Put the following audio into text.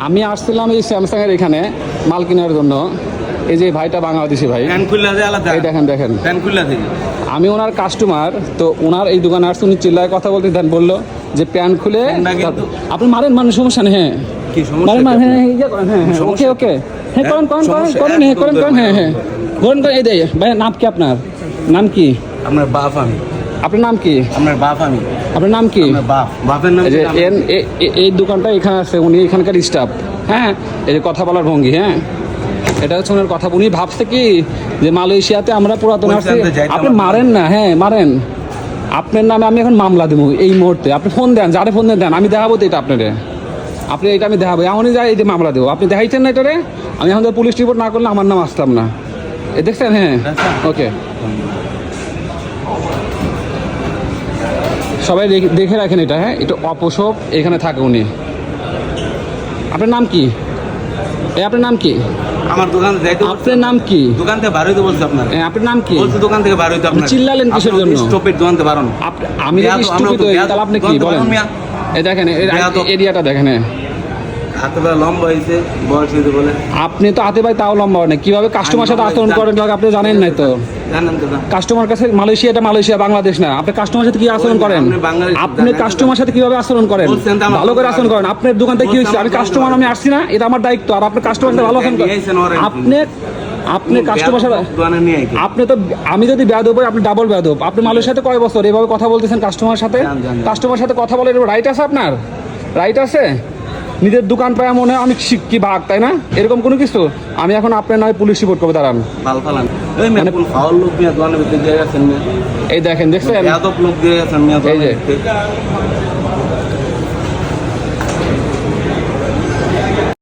আমি আসছিলাম এই স্যামসাং এর এখানে মাল কেনার জন্য। এই যে ভাইটা বাংলাদেশি ভাই, এই দেখেন দেখেন, আমি ওনার কাস্টমার। তো ওনার এই দোকানে আসছে, উনি চিল্লায় কথা বলতে দেন, বললো যে প্যান্ট খুলে আপনি মারেন, মানে সমস্যা নেই। হ্যাঁ ওকে ওকে, হ্যাঁ করেন করেন করেন করেন, হ্যাঁ করেন করেন, হ্যাঁ হ্যাঁ করেন করেন। এই দেয় ভাই, নাম কি আপনার? নাম কি আপনার? বাপ আমি। আপনার নাম কি? আপনার বাপ আমি। আপনার নাম কি? বাপের নাম? এই দোকানটা এখানে আছে, উনি এখানকার স্টাফ। হ্যাঁ, এই যে কথা বলার ভঙ্গি, হ্যাঁ এটা হচ্ছে ওনার কথা। উনি ভাবছে কি যে মালয়েশিয়াতে আমরা পুরাতন আসছি। আপনি মারেন না, হ্যাঁ মারেন। আপনার নামে আমি এখন মামলা দেবো এই মুহূর্তে। আপনি ফোন দেন, যারে ফোন দেন, আমি দেখাবো তো এটা আপনারে। আপনি এটা আমি দেখাবো, এমনই যাই এই যে মামলা দেবো। আপনি দেখাইছেন না এটারে, আমি এখন পুলিশ রিপোর্ট না করলে আমার নাম আসতাম না। এ দেখছেন? হ্যাঁ ওকে, সবাই দেখে রাখেন এটা। হ্যাঁ এটা অপশপ, এখানে থাকে উনি। আপনার নাম কি? আপনার নাম কি? আমার দোকান যাইতে। আপনার নাম কি? দোকান থেকে বার হইতে বলছে আপনার। আপনার নাম কি? বলছে দোকান থেকে বার হইতে। আপনি চিল্লালেন কিসের জন্য? স্টপের দোকান থেকে বারণ। আমি যদি স্টুপিড হই তাহলে আপনি কি বলেন? এই দেখেন এরিয়াটা দেখেন। হাতে ভাই লম্বা হয়েছে, বয়স হয়েছে বলে। আপনি তো হাতে ভাই তাও লম্বা হয়, কিভাবে কাস্টমার সাথে আচরণ করেন আপনি জানেন না তো? জানেন তো? কাস্টমার কাছে মালয়েশিয়া, এটা মালয়েশিয়া বাংলাদেশ না। আপনি কাস্টমার সাথে কি আচরণ করেন? আপনি কাস্টমার সাথে কিভাবে আচরণ করেন? ভালো করে আচরণ করেন। আপনার দোকান থেকে কি হয়েছে? আমি কাস্টমার, আমি আসছি না, এটা আমার দায়িত্ব। আর আপনি কাস্টমার সাথে ভালো আচরণ করেন। আপনি কাস্টমার সাথে, আপনি তো, আমি যদি বেয়াদব হই আপনি ডাবল বেয়াদব। আপনি মালয়েশিয়াতে কয় বছর এভাবে কথা বলতেছেন কাস্টমার সাথে? কাস্টমার সাথে কথা বলার রাইট আছে আপনার? রাইট আছে? নিজের দোকান পায় মনে হয় আমি কি ভাগ, তাই না? এরকম কোনো কিছু। আমি এখন আপনার নয় পুলিশ রিপোর্ট করবো, দাঁড়ান। এই দেখেন, দেখছেন? এই যে